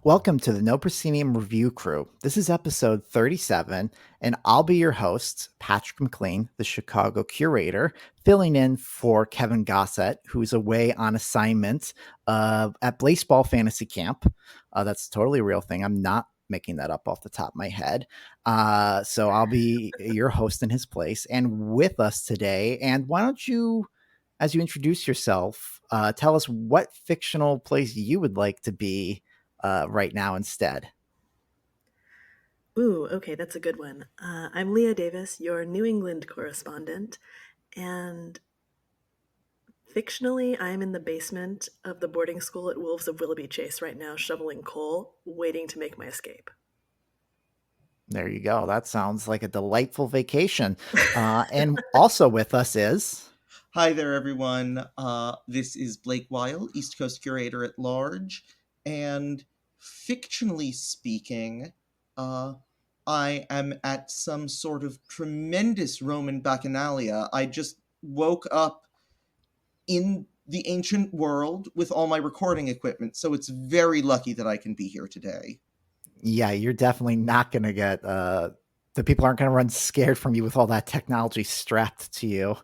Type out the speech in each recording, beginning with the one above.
Welcome to the No Proscenium Review Crew. This is episode 37, and I'll be your host, Patrick McLean, the Chicago curator, filling in for Kevin Gossett, who's away on assignment at Baseball Fantasy Camp. That's totally a real thing. I'm not making that up off the top of my head. So I'll be your host in his place. And with us today, and why don't you, as you introduce yourself, tell us what fictional place you would like to be right now instead. Ooh, okay, that's a good one. I'm Leah Davis, your New England correspondent, and fictionally, I'm in the basement of the boarding school at Wolves of Willoughby Chase right now, shoveling coal, waiting to make my escape. There you go. That sounds like a delightful vacation. And also with us is... Hi there, everyone. This is Blake Weil, East Coast Curator at Large, and fictionally speaking, I am at some sort of tremendous Roman bacchanalia. I just woke up in the ancient world with all my recording equipment, so it's very lucky that I can be here today. Yeah, you're definitely not going to get... the people aren't going to run scared from you with all that technology strapped to you.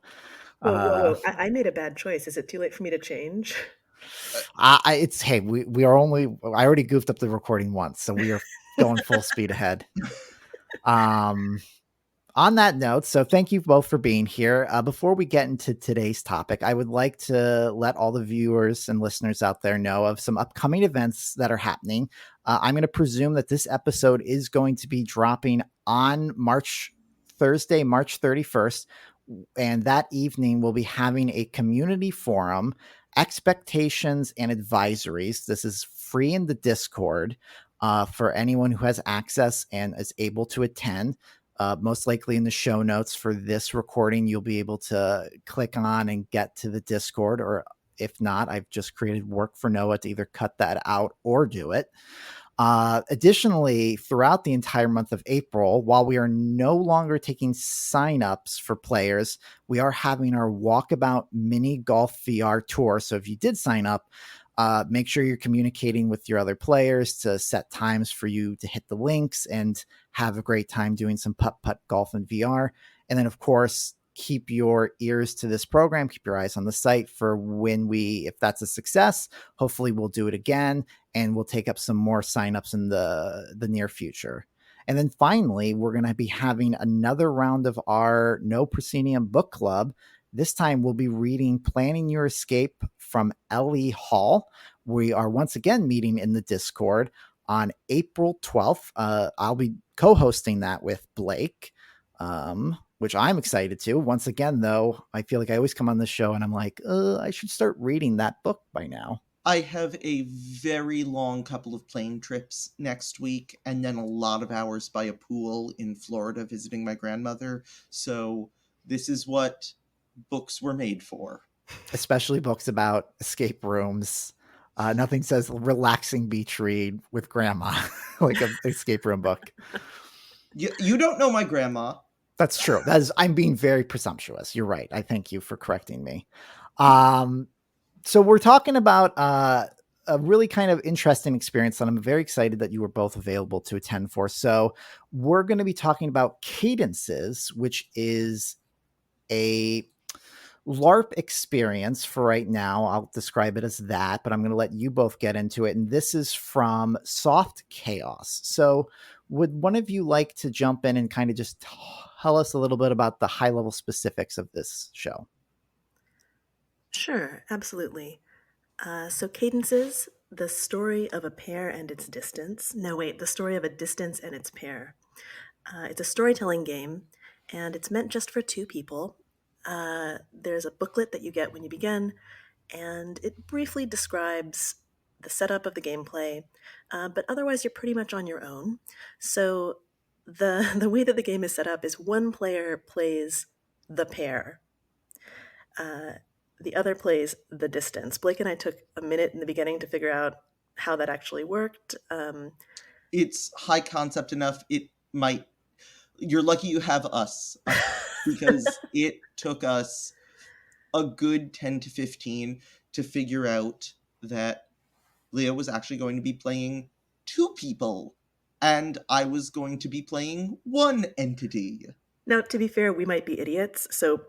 Whoa. I made a bad choice. Is it too late for me to change? Hey, we are only... I already goofed up the recording once, so we are going full speed ahead. On that note, so thank you both for being here. Before we get into today's topic, I would like to let all the viewers and listeners out there know of some upcoming events that are happening. I'm going to presume that this episode is going to be dropping on Thursday, March 31st. And that evening, we'll be having a community forum, expectations and advisories. This is free in the Discord for anyone who has access and is able to attend. Most likely in the show notes for this recording, you'll be able to click on and get to the Discord, or if not, I've just created work for Noah to either cut that out or do it. Additionally, throughout the entire month of April, while we are no longer taking signups for players, we are having our Walkabout Mini Golf VR tour. So if you did sign up, make sure you're communicating with your other players to set times for you to hit the links and have a great time doing some putt-putt golf in VR. And then, of course, keep your ears to this program, keep your eyes on the site for when if that's a success, hopefully we'll do it again and we'll take up some more signups in the near future. And then finally, we're going to be having another round of our No Proscenium book club. This time we'll be reading Planning Your Escape from L.E. Hall. We are once again meeting in the Discord on April 12th. I'll be co-hosting that with Blake, which I'm excited to. Once again, though, I feel like I always come on this show and I'm like, I should start reading that book by now. I have a very long couple of plane trips next week, and then a lot of hours by a pool in Florida visiting my grandmother. So this is what books were made for. Especially books about escape rooms. Nothing says relaxing beach read with grandma like an escape room book. You don't know my grandma. That's true. I'm being very presumptuous. You're right. I thank you for correcting me. So we're talking about a really kind of interesting experience that I'm very excited that you were both available to attend for. So we're going to be talking about Cadences, which is a LARP experience for right now. I'll describe it as that, but I'm going to let you both get into it. And this is from Soft Chaos. So would one of you like to jump in and kind of just tell us a little bit about the high level specifics of this show? Sure, absolutely. So Cadences, the story of a pair and its distance. No, wait, the story of a distance and its pair. It's a storytelling game, and it's meant just for two people. There's a booklet that you get when you begin, and it briefly describes the setup of the gameplay, but otherwise you're pretty much on your own. So the way that the game is set up is one player plays the pair. The other plays the distance. Blake and I took a minute in the beginning to figure out how that actually worked. It's high concept enough. You're lucky you have us because it took us a good 10 to 15 to figure out that Leah was actually going to be playing 2 people, and I was going to be playing 1 entity. Now, to be fair, we might be idiots, so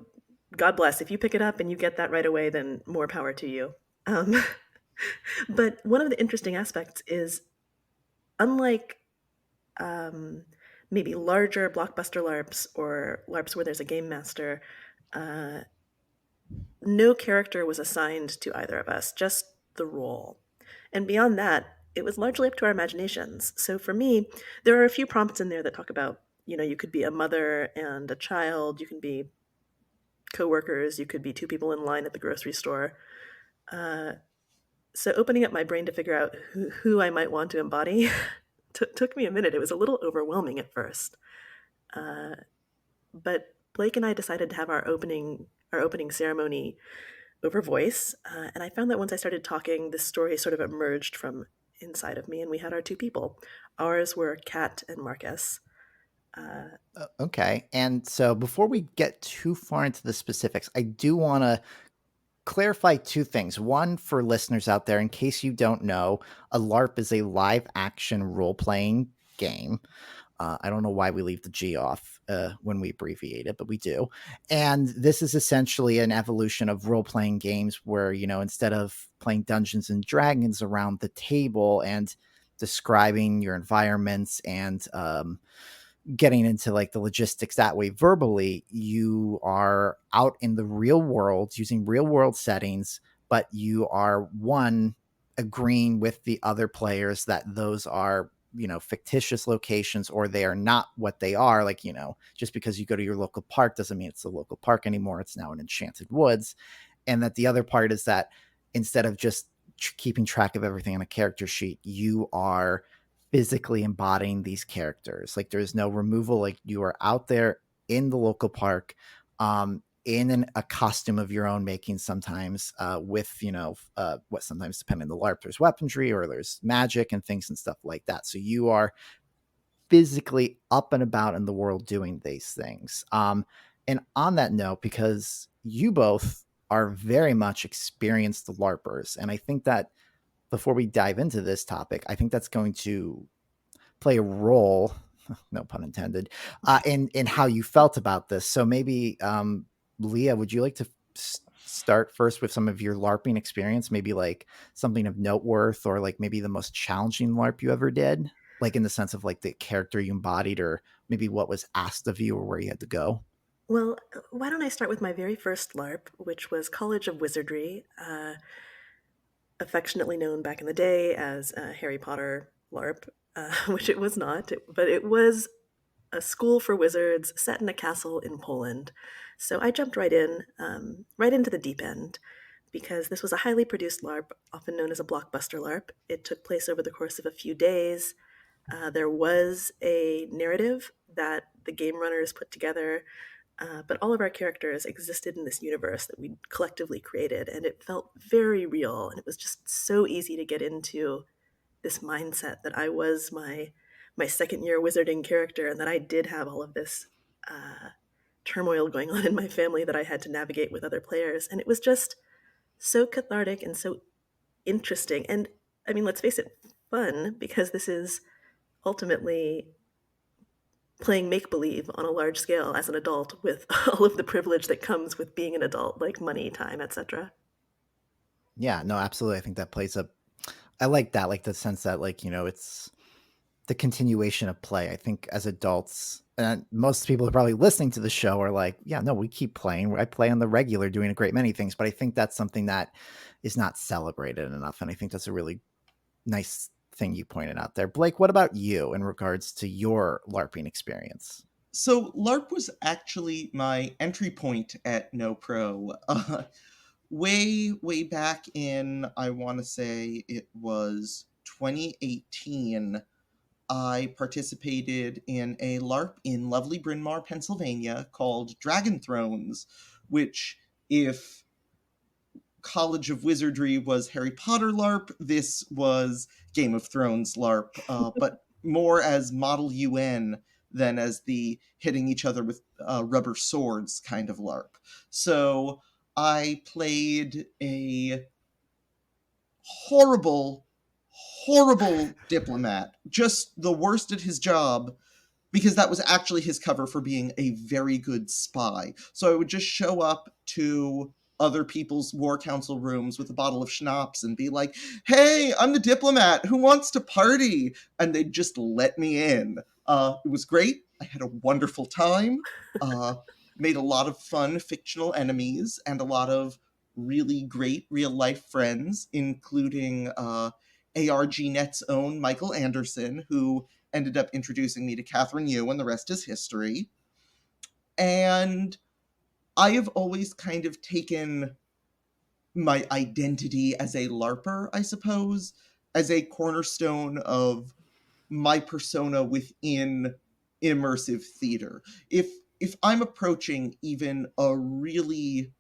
God bless. If you pick it up and you get that right away, then more power to you. Um, but one of the interesting aspects is, unlike um, maybe larger blockbuster LARPs or LARPs where there's a game master, uh, no character was assigned to either of us, just the role. And beyond that, it was largely up to our imaginations. So for me, there are a few prompts in there that talk about, you could be a mother and a child, you can be coworkers, you could be 2 people in line at the grocery store. Uh, so opening up my brain to figure out who I might want to embody took me a minute. It was a little overwhelming at first. Uh, but Blake and I decided to have our opening ceremony over voice, and I found that once I started talking, this story sort of emerged from inside of me, and we had our 2 people. Ours were Kat and Marcus. Okay. And so before we get too far into the specifics, I do want to clarify 2 things. One, for listeners out there, in case you don't know, a LARP is a live action role playing game. I don't know why we leave the G off when we abbreviate it, but we do. And this is essentially an evolution of role playing games where, instead of playing Dungeons and Dragons around the table and describing your environments and getting into like the logistics that way verbally, you are out in the real world using real world settings, but you are agreeing with the other players that those are fictitious locations, or they are not what they are. Like, just because you go to your local park doesn't mean it's a local park anymore. It's now an enchanted woods. And that the other part is that instead of just keeping track of everything on a character sheet, you are physically embodying these characters. Like, there's no removal. Like, you are out there in the local park, in a costume of your own making, sometimes with what sometimes, depending on the LARP, there's weaponry or there's magic and things and stuff like that. So you are physically up and about in the world doing these things. And on that note, because you both are very much experienced LARPers, and I think that before we dive into this topic, I think that's going to play a role, no pun intended, in how you felt about this. So maybe, Leah, would you like to start first with some of your LARPing experience? Maybe like something of note worth, or like maybe the most challenging LARP you ever did, like in the sense of like the character you embodied, or maybe what was asked of you or where you had to go. Well, why don't I start with my very first LARP, which was College of Wizardry, affectionately known back in the day as Harry Potter LARP, which it was not, but it was a school for wizards set in a castle in Poland. So I jumped right into the deep end, because this was a highly produced LARP, often known as a blockbuster LARP. It took place over the course of a few days. There was a narrative that the game runners put together, but all of our characters existed in this universe that we collectively created, and it felt very real. And it was just so easy to get into this mindset that I was my second year wizarding character, and that I did have all of this turmoil going on in my family that I had to navigate with other players. And it was just so cathartic and so interesting. And I mean, let's face it, fun, because this is ultimately playing make believe on a large scale as an adult, with all of the privilege that comes with being an adult, like money, time, etc. Yeah, no, absolutely. I think that plays a, I like that, like the sense that, like, it's the continuation of play. I think as adults, and most people who are probably listening to the show are like, yeah, no, we keep playing. I play on the regular doing a great many things, but I think that's something that is not celebrated enough. And I think that's a really nice thing you pointed out there. Blake, what about you in regards to your LARPing experience? So LARP was actually my entry point at NoPro. Way back in, I want to say it was 2018, I participated in a LARP in lovely Bryn Mawr, Pennsylvania called Dragon Thrones, which, if College of Wizardry was Harry Potter LARP, this was Game of Thrones LARP, but more as Model UN than as the hitting each other with rubber swords kind of LARP. So I played a horrible, horrible diplomat, just the worst at his job, because that was actually his cover for being a very good spy. So I would just show up to other people's war council rooms with a bottle of schnapps and be like, hey, I'm the diplomat, who wants to party? And they'd just let me in. It was great. I had a wonderful time, made a lot of fun fictional enemies and a lot of really great real life friends, including ARGNet's own Michael Anderson, who ended up introducing me to Catherine Yu, and the rest is history. And I have always kind of taken my identity as a LARPer, I suppose, as a cornerstone of my persona within immersive theater. If I'm approaching even a really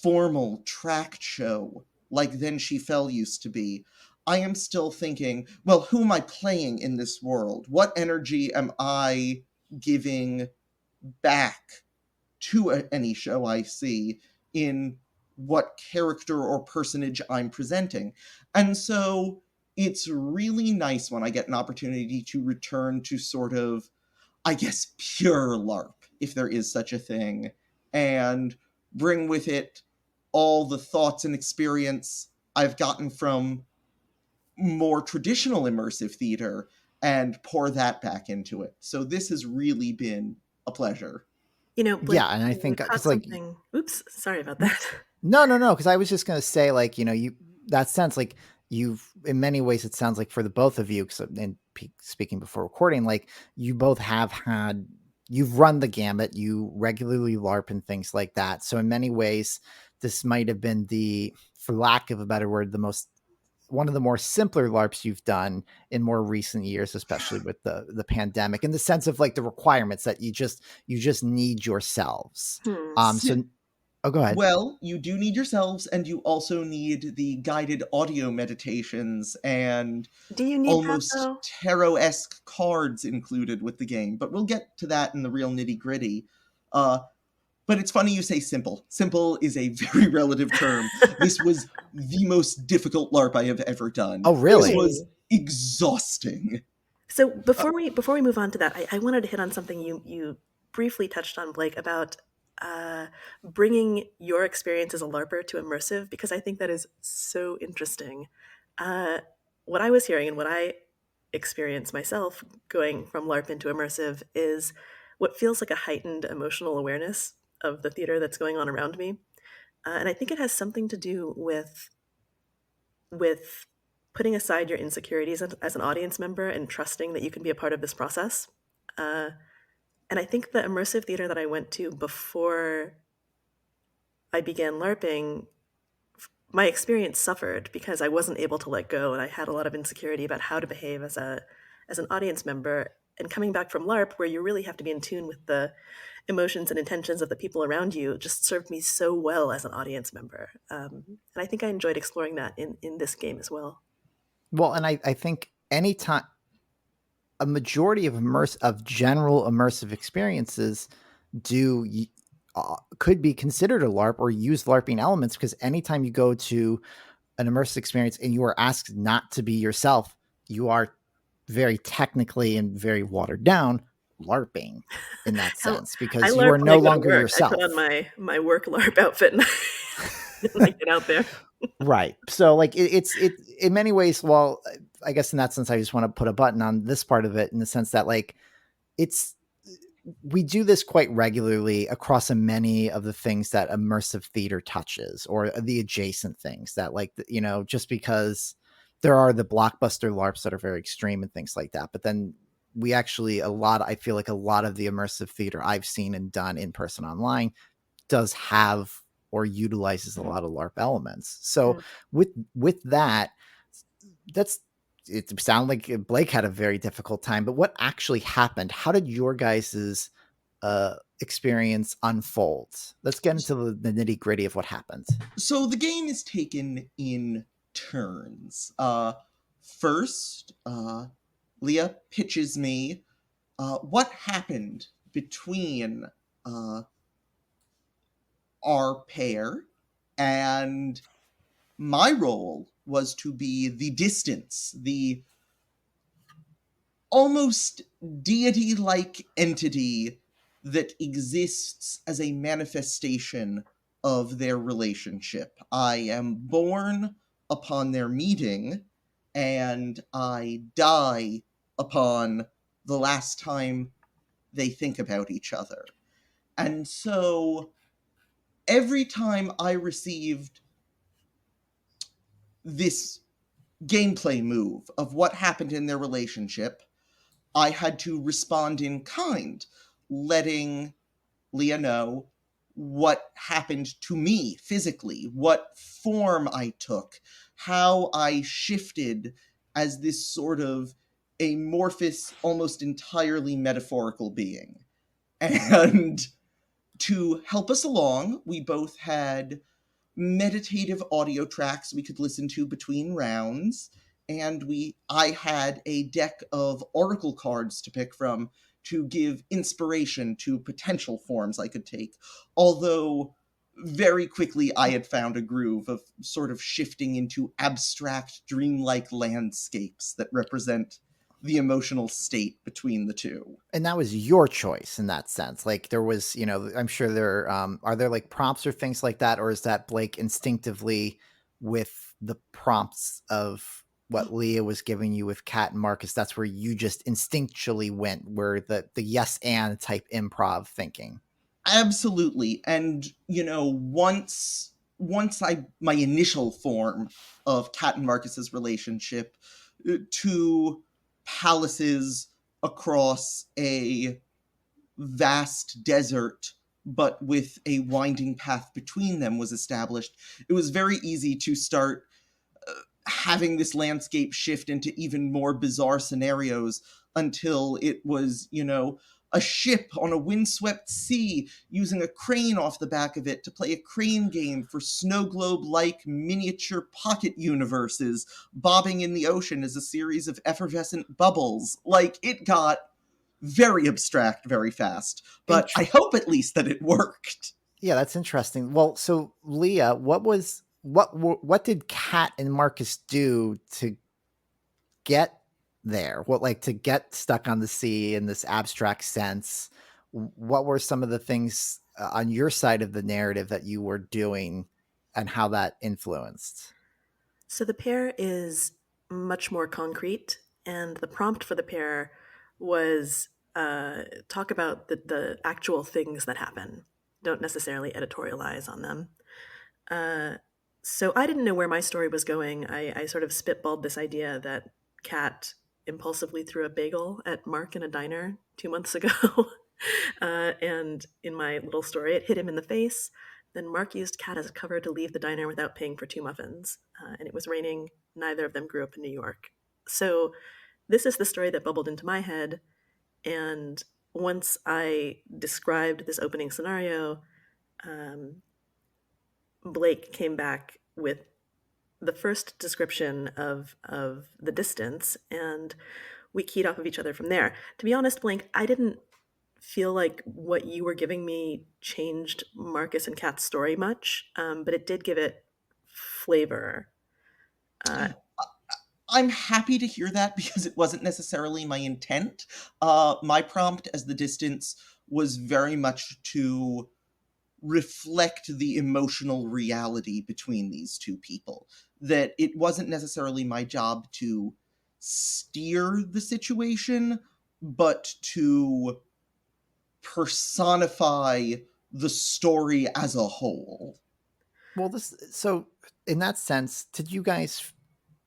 formal track show like Then She Fell used to be, I am still thinking, well, who am I playing in this world? What energy am I giving back to any show I see in what character or personage I'm presenting? And so it's really nice when I get an opportunity to return to sort of, I guess, pure LARP, if there is such a thing, and bring with it all the thoughts and experience I've gotten from more traditional immersive theater and pour that back into it. So this has really been a pleasure. You know, Blake, Yeah, and I you think caught because like something. Oops, sorry about that. no, because I was just gonna say like you that sense like you've in many ways it sounds like for the both of you and speaking before recording like you both have had you've run the gamut, you regularly LARP and things like that. So in many ways, this might have been the, for lack of a better word, the most one of the more simpler LARPs you've done in more recent years, especially with the pandemic, in the sense of like the requirements that you just need yourselves. Hmm. So oh, go ahead. Well, you do need yourselves, and you also need the guided audio meditations and Do you need that almost though? tarot-esque cards included with the game. But we'll get to that in the real nitty-gritty. Uh, But it's funny you say simple. Simple is a very relative term. This was the most difficult LARP I have ever done. Oh, This really? was exhausting. So Uh, before we move on to that, I wanted to hit on something you briefly touched on, Blake, about uh, bringing your experience as a LARPer to immersive, because I think that is so interesting. Uh, what I was hearing and what I experienced myself going from LARP into immersive is what feels like a heightened emotional awareness of the theater that's going on around me, and I think it has something to do with putting aside your insecurities as an audience member and trusting that you can be a part of this process. Uh, and I think the immersive theater that I went to before I began LARPing, my experience suffered because I wasn't able to let go, and I had a lot of insecurity about how to behave as an audience member. And coming back from LARP, where you really have to be in tune with the emotions and intentions of the people around you, just served me so well as an audience member. And I think I enjoyed exploring that in this game as well. Well, and I think anytime a majority of general immersive experiences do could be considered a LARP or use LARPing elements because anytime you go to an immersive experience and you are asked not to be yourself, you are very technically and very watered down LARPing in that How sense I because you LARP are when I no go to longer work. I put on yourself. my work LARP outfit and and I get out there. Right. So like it's in many ways, well, I guess in that sense, I just want to put a button on this part of it in the sense that like it's we do this quite regularly across many of the things that immersive theater touches or the adjacent things that like just because there are the blockbuster LARPs that are very extreme and things like that, but then we actually I feel like a lot of the immersive theater I've seen and done in person online does have or utilizes a lot of LARP elements. So Mm. with that, that's it sounded like Blake had a very difficult time, but what actually happened? How did your guys's experience unfold? Let's get into the nitty gritty of what happened. so the game is taken in turns. First, Leah pitches me what happened between uh, our pair, and my role was to be the distance, the almost deity-like entity that exists as a manifestation of their relationship. I am born upon their meeting, and I die upon the last time they think about each other. And so every time I received this gameplay move of what happened in their relationship, I had to respond in kind, letting Leah know what happened to me physically, what form I took, how I shifted as this sort of amorphous, almost entirely metaphorical being. And to help us along, we both had meditative audio tracks we could listen to between rounds, and I had a deck of oracle cards to pick from to give inspiration to potential forms I could take. Although very quickly I had found a groove of sort of shifting into abstract dreamlike landscapes that represent the emotional state between the two. And that was your choice in that sense. Like there was, I'm sure there are there like prompts or things like that, or is that Blake instinctively with the prompts of what Leah was giving you with Kat and Marcus? That's where you just instinctually went, where the yes and type improv thinking. Absolutely. And once I my initial form of Kat and Marcus's relationship, to palaces across a vast desert but with a winding path between them was established, it was very easy to start having this landscape shift into even more bizarre scenarios until it was, a ship on a windswept sea using a crane off the back of it to play a crane game for snow globe-like miniature pocket universes bobbing in the ocean as a series of effervescent bubbles. Like, it got very abstract very fast, but I hope at least that it worked. Yeah, that's interesting. Well, so Leah, what did Kat and Marcus do to get there? What, like, to get stuck on the sea in this abstract sense? What were some of the things on your side of the narrative that you were doing and how that influenced? So the pair is much more concrete, and the prompt for the pair was talk about the actual things that happen. Don't necessarily editorialize on them. So I didn't know where my story was going. I sort of spitballed this idea that Kat impulsively threw a bagel at Mark in a diner 2 months ago. And in my little story, it hit him in the face. Then Mark used Kat as a cover to leave the diner without paying for 2 muffins. And it was raining. Neither of them grew up in New York. So this is the story that bubbled into my head. And once I described this opening scenario, Blake came back with the first description of the distance, and we keyed off of each other from there. To be honest, Blake, I didn't feel like what you were giving me changed Marcus and Kat's story much, but it did give it flavor. I'm happy to hear that because it wasn't necessarily my intent. My prompt as the distance was very much to reflect the emotional reality between these two people. That it wasn't necessarily my job to steer the situation, but to personify the story as a whole. Well, so in that sense, did you guys,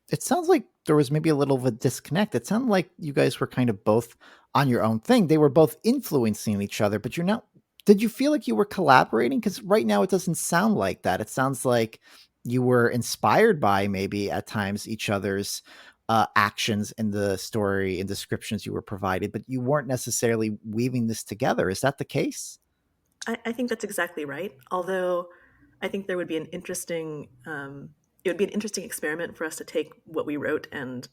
it sounds like there was maybe a little of a disconnect. It sounded like you guys were kind of both on your own thing. They were both influencing each other, but you're not. Did you feel like you were collaborating? Because right now it doesn't sound like that. It sounds like you were inspired by maybe at times each other's actions in the story and descriptions you were provided, but you weren't necessarily weaving this together. Is that the case? I think that's exactly right. Although I think there would be an interesting it would be an interesting experiment for us to take what we wrote and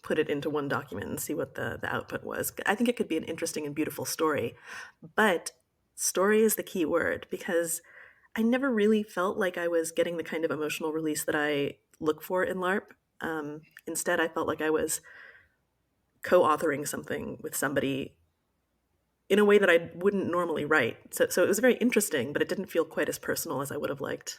put it into one document and see what the output was. I think it could be an interesting and beautiful story. But story is the key word, because I never really felt like I was getting the kind of emotional release that I look for in LARP. Instead, I felt like I was co-authoring something with somebody in a way that I wouldn't normally write. So it was very interesting, but it didn't feel quite as personal as I would have liked.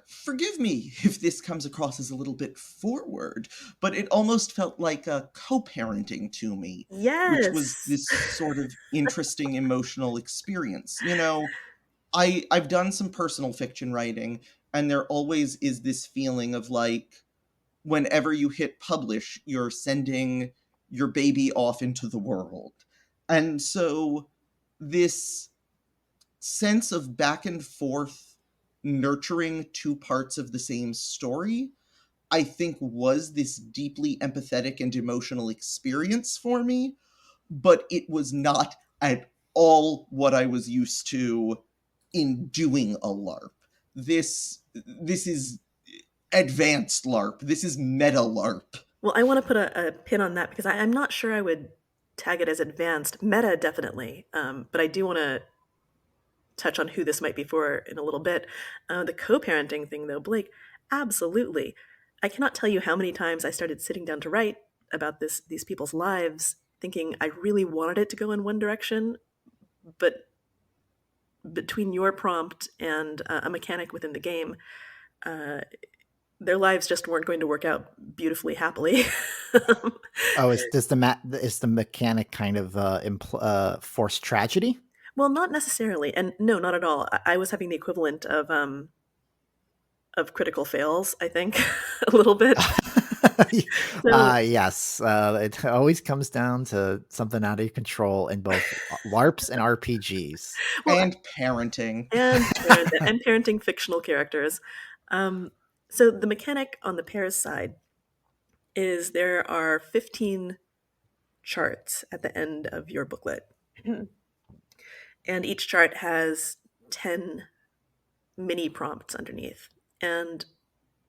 Forgive me if this comes across as a little bit forward, but it almost felt like a co-parenting to me, which was Yes. this sort of interesting emotional experience. I've done some personal fiction writing, and there always is this feeling of like, whenever you hit publish, you're sending your baby off into the world. And so this sense of back and forth nurturing two parts of the same story, I think was this deeply empathetic and emotional experience for me, but it was not at all what I was used to in doing a LARP. This is advanced LARP. This is meta LARP. Well, I want to put a pin on that because I'm not sure I would tag it as advanced. Meta, definitely. But I do want to touch on who this might be for in a little bit. The co-parenting thing, though, Blake, absolutely. I cannot tell you how many times I started sitting down to write about these people's lives, thinking I really wanted it to go in one direction, but between your prompt and a mechanic within the game, their lives just weren't going to work out beautifully happily. Oh, is the mechanic kind of forced tragedy? Well, not necessarily, and no, not at all. I was having the equivalent of critical fails, I think, a little bit. So, Yes, it always comes down to something out of your control in both LARPs and RPGs. well, And parenting. and parenting fictional characters. So the mechanic on the pairs side is there are 15 charts at the end of your booklet. And each chart has 10 mini prompts underneath. And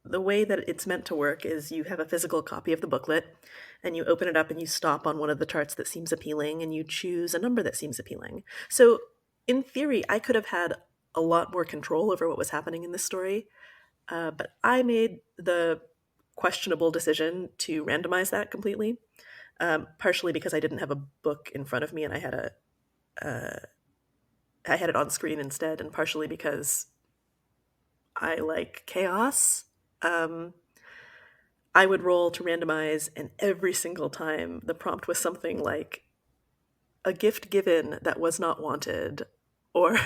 the way that it's meant to work is you have a physical copy of the booklet and you open it up and you stop on one of the charts that seems appealing and you choose a number that seems appealing. So in theory, I could have had a lot more control over what was happening in this story, but I made the questionable decision to randomize that completely, partially because I didn't have a book in front of me and I had it on screen instead, and partially because I like chaos. I would roll to randomize, and every single time the prompt was something like a gift given that was not wanted, or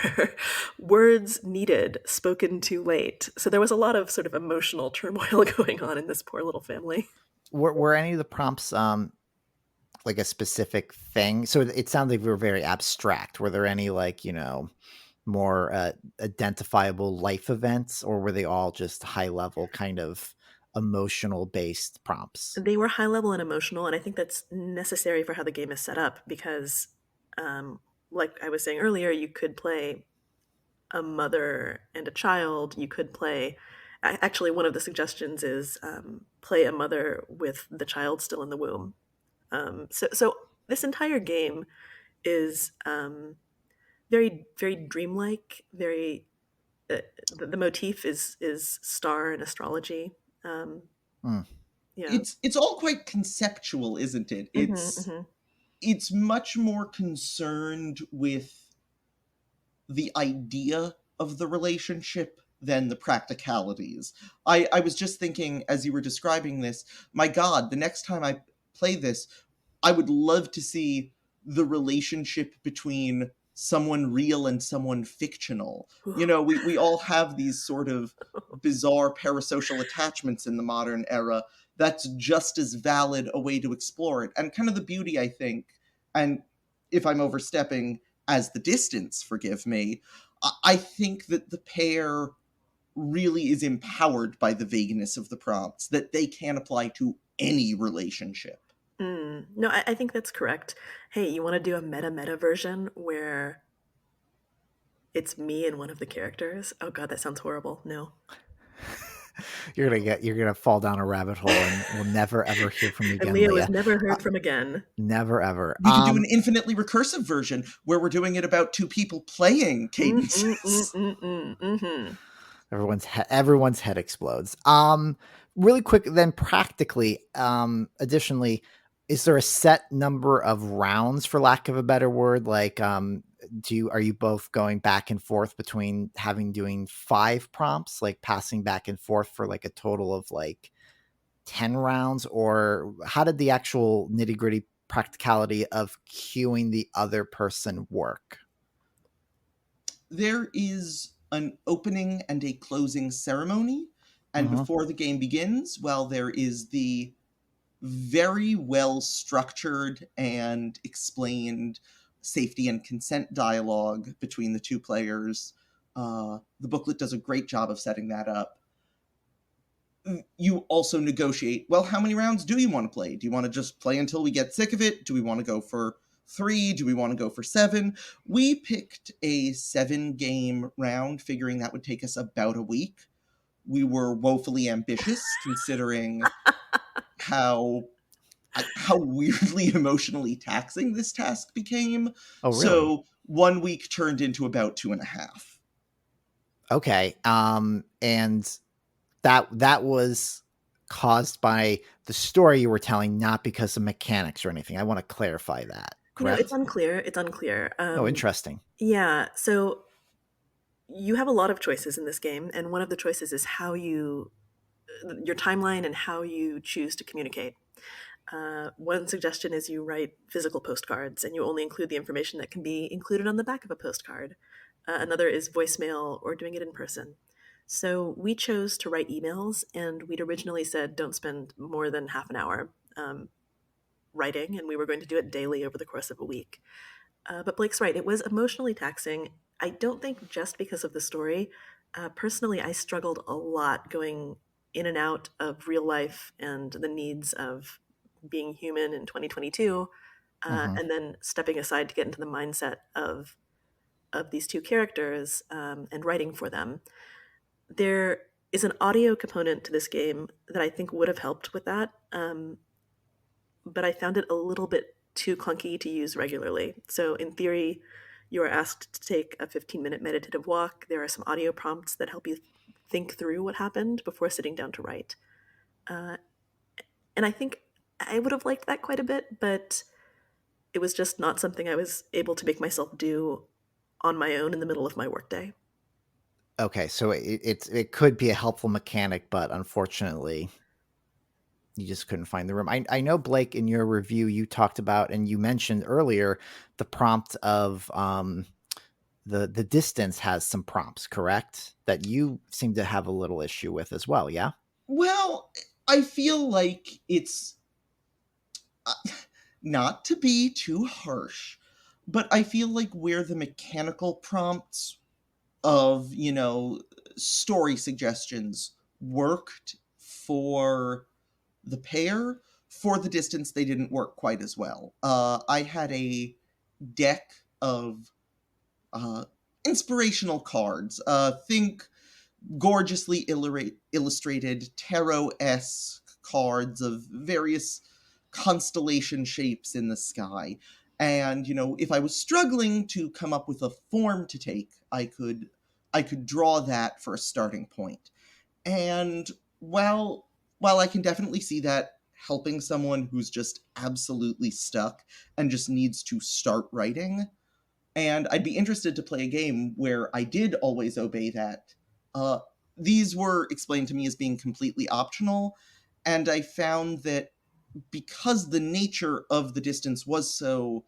words needed, spoken too late. So there was a lot of sort of emotional turmoil going on in this poor little family. Were any of the prompts like a specific thing? So it sounds like we were very abstract. Were there any more identifiable life events, or were they all just high level kind of emotional based prompts? They were high level and emotional, and I think that's necessary for how the game is set up because, like I was saying earlier, you could play a mother and a child. You could play. Actually, one of the suggestions is play a mother with the child still in the womb. So this entire game is very, very dreamlike. Very, the motif is star and astrology. Yeah. It's all quite conceptual, isn't it? It's much more concerned with the idea of the relationship than the practicalities. I was just thinking as you were describing this, my God, the next time I play this, I would love to see the relationship between someone real and someone fictional. We all have these sort of bizarre parasocial attachments in the modern era. That's just as valid a way to explore it. And kind of the beauty, I think, and if I'm overstepping, as the distance, forgive me, I think that the pair really is empowered by the vagueness of the prompts, that they can apply to any relationship. No, I think that's correct. Hey, you want to do a meta version where it's me and one of the characters? Oh God, that sounds horrible. No. You're gonna fall down a rabbit hole and we'll never ever hear from you again. And Leah was never heard from again. Never ever. We could do an infinitely recursive version where we're doing it about two people playing Cadences. Everyone's head explodes. really quick, then practically, additionally, is there a set number of rounds, for lack of a better word? Like, are you both going back and forth between doing 5 prompts, like passing back and forth for like a total of like 10 rounds? Or how did the actual nitty gritty practicality of cueing the other person work? There is an opening and a closing ceremony, and Mm-hmm. before the game begins, well, there is the very well structured and explained safety and consent dialogue between the two players. The booklet does a great job of setting that up. You also negotiate, well, how many rounds do you want to play? Do you want to just play until we get sick of it? Do we want to go for 3? Do we want to go for 7? We picked a 7-game round, figuring that would take us about a week. We were woefully ambitious, considering how weirdly emotionally taxing this task became. Oh, really? So 1 week turned into about 2.5. Okay. And that was caused by the story you were telling, not because of mechanics or anything. I want to clarify that, It's correct? unclear. It's unclear. Oh, interesting. Yeah. So you have a lot of choices in this game, and one of the choices is your timeline and how you choose to communicate. One suggestion is you write physical postcards and you only include the information that can be included on the back of a postcard. Another is voicemail or doing it in person. So we chose to write emails, and we'd originally said don't spend more than half an hour writing, and we were going to do it daily over the course of a week. But Blake's right, it was emotionally taxing. I don't think just because of the story. Personally, I struggled a lot going in and out of real life and the needs of being human in 2022, Mm-hmm. and then stepping aside to get into the mindset of these two characters and writing for them. There is an audio component to this game that I think would have helped with that, but I found it a little bit too clunky to use regularly. So, in theory, you are asked to take a 15-minute meditative walk. There are some audio prompts that help you think through what happened before sitting down to write. Uh, and I think I would have liked that quite a bit, but it was just not something I was able to make myself do on my own in the middle of my workday. Okay, so it could be a helpful mechanic, but unfortunately, you just couldn't find the room. I know, Blake, in your review, you talked about, and you mentioned earlier, the prompt of the distance has some prompts, correct? That you seem to have a little issue with as well, yeah? Well, I feel like it's uh, not to be too harsh, but I feel like where the mechanical prompts of, story suggestions worked for the pair, for the distance, they didn't work quite as well. I had a deck of uh, inspirational cards. Think gorgeously illustrated tarot-esque cards of various constellation shapes in the sky. And if I was struggling to come up with a form to take, I could draw that for a starting point. And while I can definitely see that helping someone who's just absolutely stuck and just needs to start writing, and I'd be interested to play a game where I did always obey that. Uh, these were explained to me as being completely optional, and I found that because the nature of the distance was so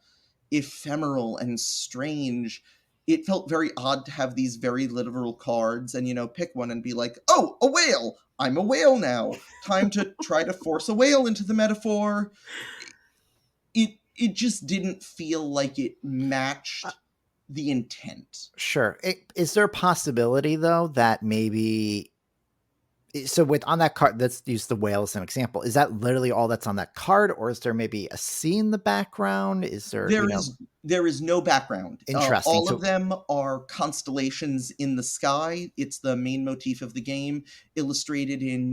ephemeral and strange, it felt very odd to have these very literal cards and, pick one and be like, oh, a whale! I'm a whale now! Time to try to force a whale into the metaphor. It just didn't feel like it Uh, matched the intent. sure. Is there a possibility, though, that maybe so with on that card, let's use the whale as an example. Is that literally all that's on that card, or is there maybe a scene in the background? Is there, There is no background. interesting. All of So, them are constellations in the sky. It's the main motif of the game, illustrated in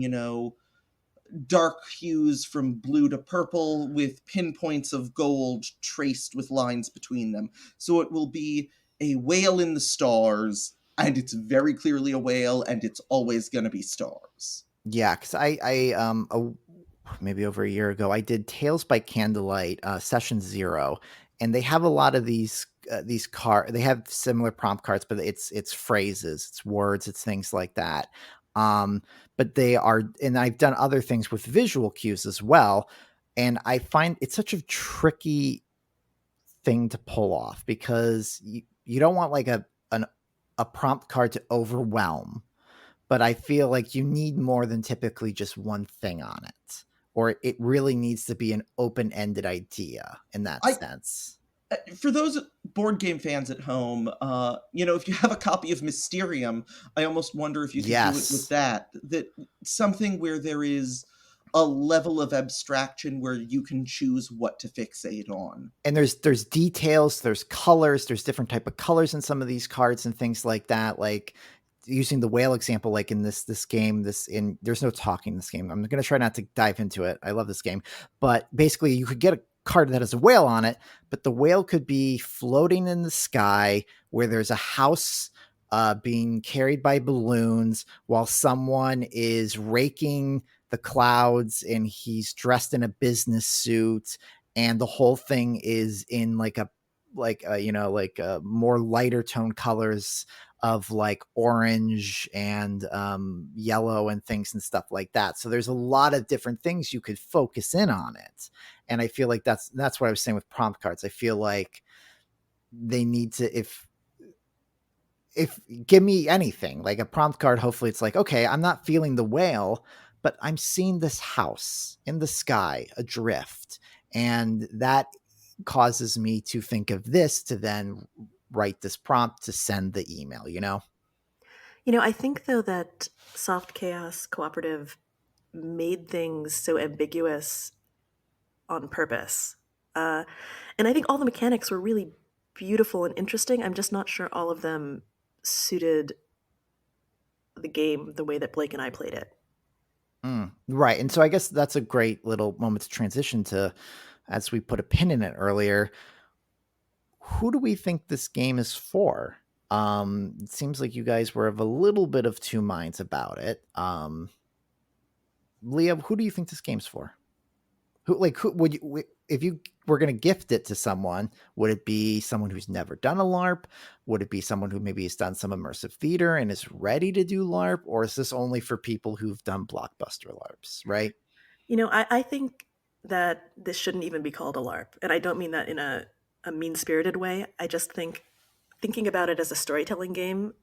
dark hues from blue to purple with pinpoints of gold traced with lines between them. So it will be a whale in the stars, and it's very clearly a whale, and it's always going to be stars. Yeah, because maybe over a year ago, I did Tales by Candlelight, session 0, and they have a lot of these they have similar prompt cards, but it's phrases, it's words, it's things like that. But they are, and I've done other things with visual cues as well, and I find it's such a tricky thing to pull off because you don't want like a prompt card to overwhelm, but I feel like you need more than typically just one thing on it, or it really needs to be an open-ended idea in that I sense. For those board game fans at home, if you have a copy of Mysterium, I almost wonder if you could do it with Yes. that. That something where there is a level of abstraction where you can choose what to fixate on. And there's details, there's colors, there's different type of colors in some of these cards and things like that. Like using the whale example, like in this game, there's no talking in this game. I'm gonna try not to dive into it. I love this game, but basically you could get a card that has a whale on it, but the whale could be floating in the sky where there's a house being carried by balloons while someone is raking the clouds and he's dressed in a business suit, and the whole thing is in more lighter tone colors of like orange and yellow and things and stuff like that. So there's a lot of different things you could focus in on it, and I feel like that's what I was saying with prompt cards. I feel like they need to, if give me anything like a prompt card, hopefully it's like, okay, I'm not feeling the whale, but I'm seeing this house in the sky adrift, and that causes me to think of this to then write this prompt to send the email. I think though that Soft Chaos Cooperative made things so ambiguous on purpose. Uh, and I think all the mechanics were really beautiful and interesting. I'm just not sure all of them suited the game the way that Blake and I played it. Right. And so I guess that's a great little moment to transition to, as we put a pin in it earlier. Who do we think this game is for? It seems like you guys were of a little bit of two minds about it. Leah, who do you think this game's for? Who would you, if you were going to gift it to someone, would it be someone who's never done a LARP? Would it be someone who maybe has done some immersive theater and is ready to do LARP? Or is this only for people who've done blockbuster LARPs, right? I think that this shouldn't even be called a LARP. And I don't mean that in a mean spirited way. I just think thinking about it as a storytelling game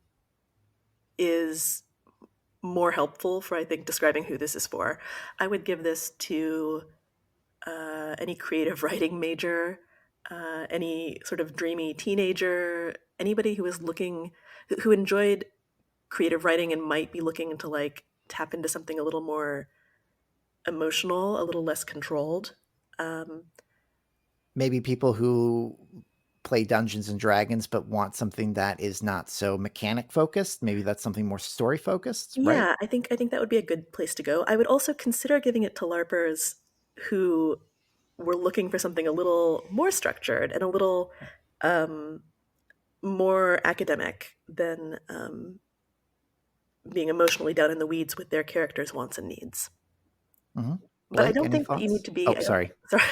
is more helpful for, I think, describing who this is for. I would give this to any creative writing major, any sort of dreamy teenager, anybody who is looking, who enjoyed creative writing and might be looking to like tap into something a little more emotional, a little less controlled. Um, Maybe people who play Dungeons and Dragons but want something that is not so mechanic focused. Maybe that's something more story focused, right? yeah, I think that would be a good place to go. I would also consider giving it to LARPers who were looking for something a little more structured and a little um, more academic than being emotionally down in the weeds with their characters' wants and needs. Mm-hmm. But I Blake, don't any think that you need thoughts? to be, Oh, sorry. sorry,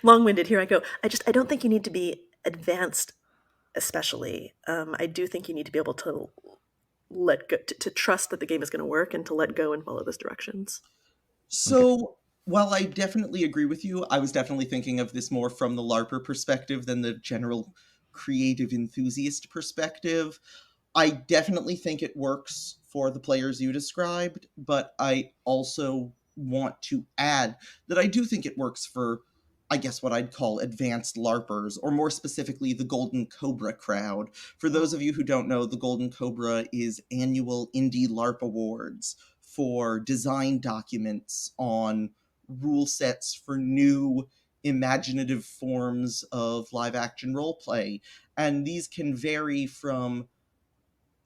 long-winded. Here I go. I don't think you need to be advanced, especially. I do think you need to be able to let go, to trust that the game is going to work, and to let go and follow those directions. Okay. So, while I definitely agree with you, I was definitely thinking of this more from the LARPer perspective than the general creative enthusiast perspective. I definitely think it works for the players you described, but I also want to add that I do think it works for, I guess, what I'd call advanced LARPers, or more specifically, the Golden Cobra crowd. For those of you who don't know, the Golden Cobra is annual Indie LARP Awards for design documents on rule sets for new imaginative forms of live action role play. And these can vary from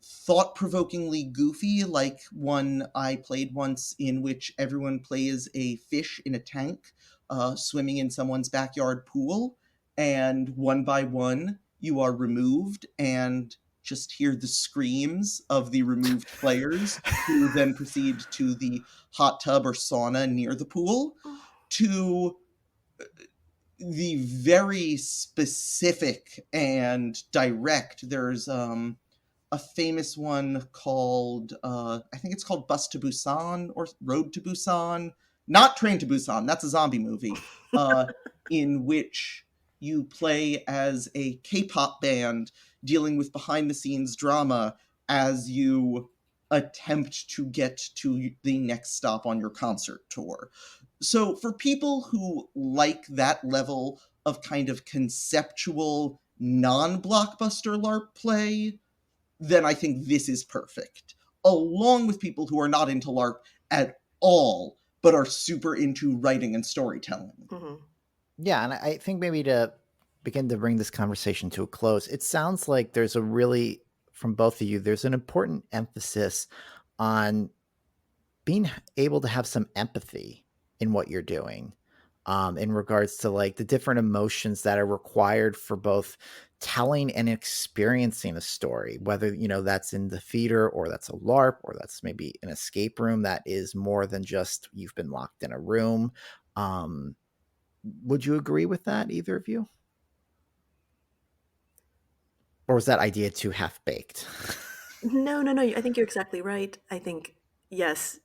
thought-provokingly goofy, like one I played once in which everyone plays a fish in a tank swimming in someone's backyard pool, and one by one you are removed, and just hear the screams of the removed players who then proceed to the hot tub or sauna near the pool, to the very specific and direct. There's a famous one called I think it's called Bus to Busan or Road to Busan, not Train to Busan. That's a zombie movie, in which you play as a K-pop band dealing with behind-the-scenes drama as you attempt to get to the next stop on your concert tour. So for people who like that level of kind of conceptual non-blockbuster LARP play, then I think this is perfect. Along with people who are not into LARP at all, but are super into writing and storytelling. Mm-hmm. Yeah, and I think maybe to begin to bring this conversation to a close, it sounds like there's a really, from both of you, there's an important emphasis on being able to have some empathy in what you're doing, in regards to like the different emotions that are required for both telling and experiencing a story, whether, you know, that's in the theater or that's a LARP or that's maybe an escape room that is more than just you've been locked in a room. Would you agree with that, either of you? Or was that idea too half-baked? No, no, no. I think you're exactly right. I think, yes,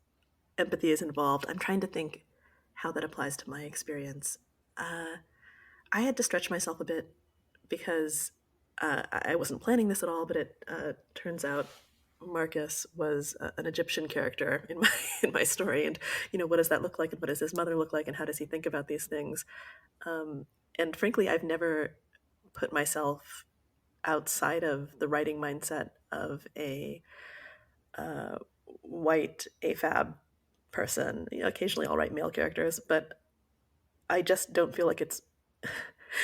empathy is involved. I'm trying to think how that applies to my experience. I had to stretch myself a bit because I wasn't planning this at all, but it turns out Marcus was an Egyptian character in my in my story, and you know, what does that look like, and what does his mother look like, and how does he think about these things? And frankly, I've never put myself outside of the writing mindset of a white AFAB person. You know, occasionally I'll write male characters, but I just don't feel like it's.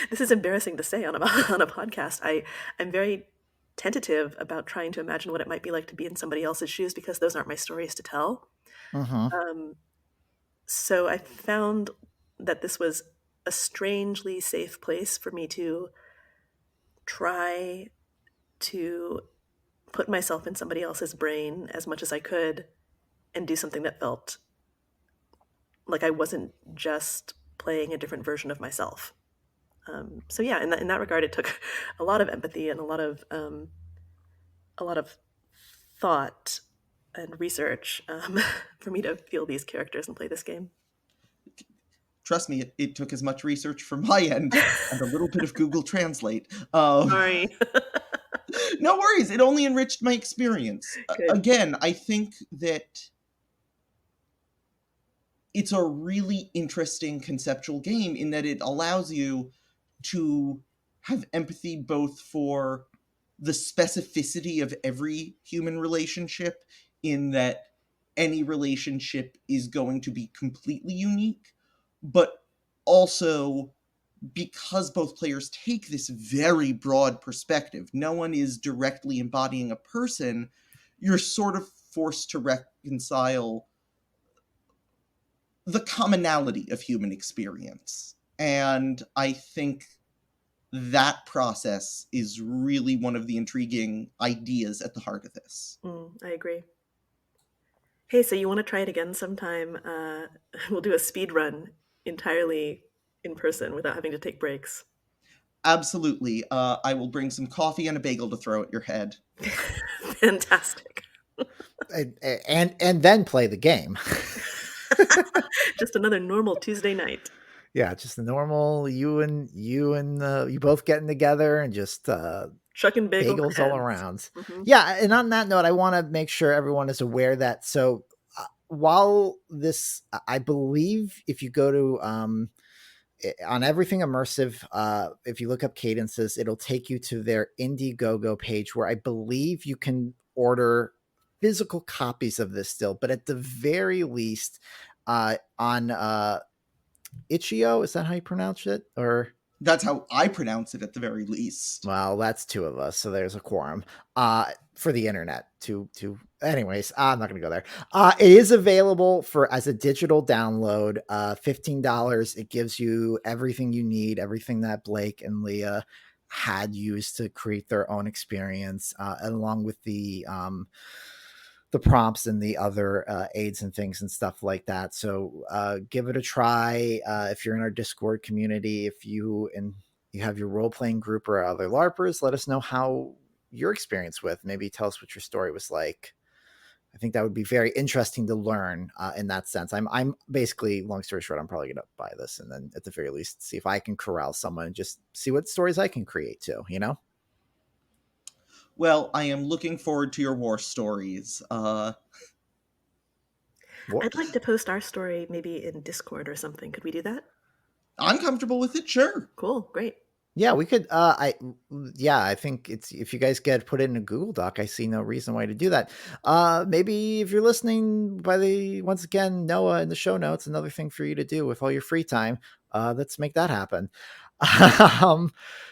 This is embarrassing to say on a on a podcast. I'm very tentative about trying to imagine what it might be like to be in somebody else's shoes because those aren't my stories to tell. Mm-hmm. So I found that this was a strangely safe place for me to try to put myself in somebody else's brain as much as I could and do something that felt like I wasn't just playing a different version of myself. So yeah, in that regard, it took a lot of empathy and a lot of thought and research for me to feel these characters and play this game. Trust me, it took as much research from my end and a little bit of Google Translate. Sorry. No worries, it only enriched my experience. Good. Again, I think that it's a really interesting conceptual game in that it allows you to have empathy both for the specificity of every human relationship, in that any relationship is going to be completely unique, but also because both players take this very broad perspective, no one is directly embodying a person, you're sort of forced to reconcile the commonality of human experience. And I think that process is really one of the intriguing ideas at the heart of this. I agree. Hey, so you want to try it again sometime? We'll do a speed run entirely in person without having to take breaks. Absolutely. I will bring some coffee and a bagel to throw at your head. Fantastic. and then play the game. Just another normal Tuesday night. Yeah, just the normal you both getting together and just chucking bagels all around. Mm-hmm. Yeah, and on that note, I want to make sure everyone is aware that while this, I believe, if you go to on Everything Immersive, if you look up Cadences, it'll take you to their Indiegogo page where I believe you can order physical copies of this still, but at the very least, on Itch.io, is that how you pronounce it? Or that's how I pronounce it at the very least. Well, that's two of us, so there's a quorum for the internet. Anyways, I'm not going to go there. It is available as a digital download, $15. It gives you everything you need, everything that Blake and Leah had used to create their own experience, along with the prompts and the other aids and things and stuff like that. So give it a try. If you're in our Discord community, if you have your role playing group or other LARPers, let us know how your experience with. Maybe tell us what your story was like. I think that would be very interesting to learn in that sense. I'm basically, long story short, I'm probably going to buy this and then at the very least see if I can corral someone and just see what stories I can create too, you know? Well, I am looking forward to your war stories. I'd like to post our story maybe in Discord or something. Could we do that? I'm comfortable with it, sure. Cool, great. Yeah, we could. I think it's if you guys get put it in a Google Doc, I see no reason why to do that. Maybe if you're listening once again, Noah in the show notes, another thing for you to do with all your free time. Let's make that happen.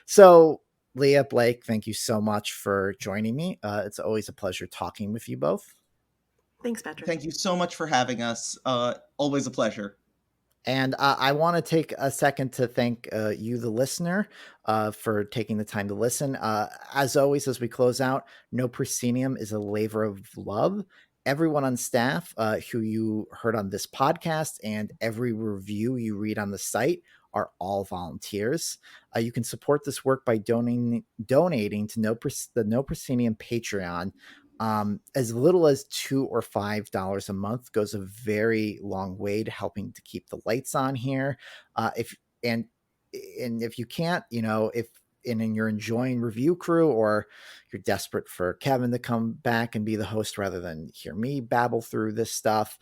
So Leah, Blake, thank you so much for joining me. It's always a pleasure talking with you both. Thanks, Patrick. Thank you so much for having us. Always a pleasure. And I want to take a second to thank you, the listener, for taking the time to listen. As always, as we close out, No Proscenium is a labor of love. Everyone on staff who you heard on this podcast and every review you read on the site are all volunteers. You can support this work by donating to the No Proscenium Patreon. As little as $2 or $5 a month goes a very long way to helping to keep the lights on here. If you can't, if you're enjoying Review Crew or you're desperate for Kevin to come back and be the host rather than hear me babble through this stuff,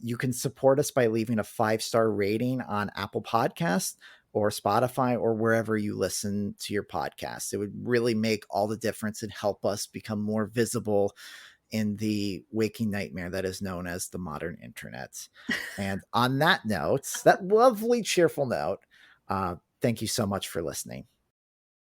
you can support us by leaving a 5-star rating on Apple Podcasts or Spotify or wherever you listen to your podcast. It would really make all the difference and help us become more visible in the waking nightmare that is known as the modern internet. And on that note, that lovely, cheerful note, thank you so much for listening.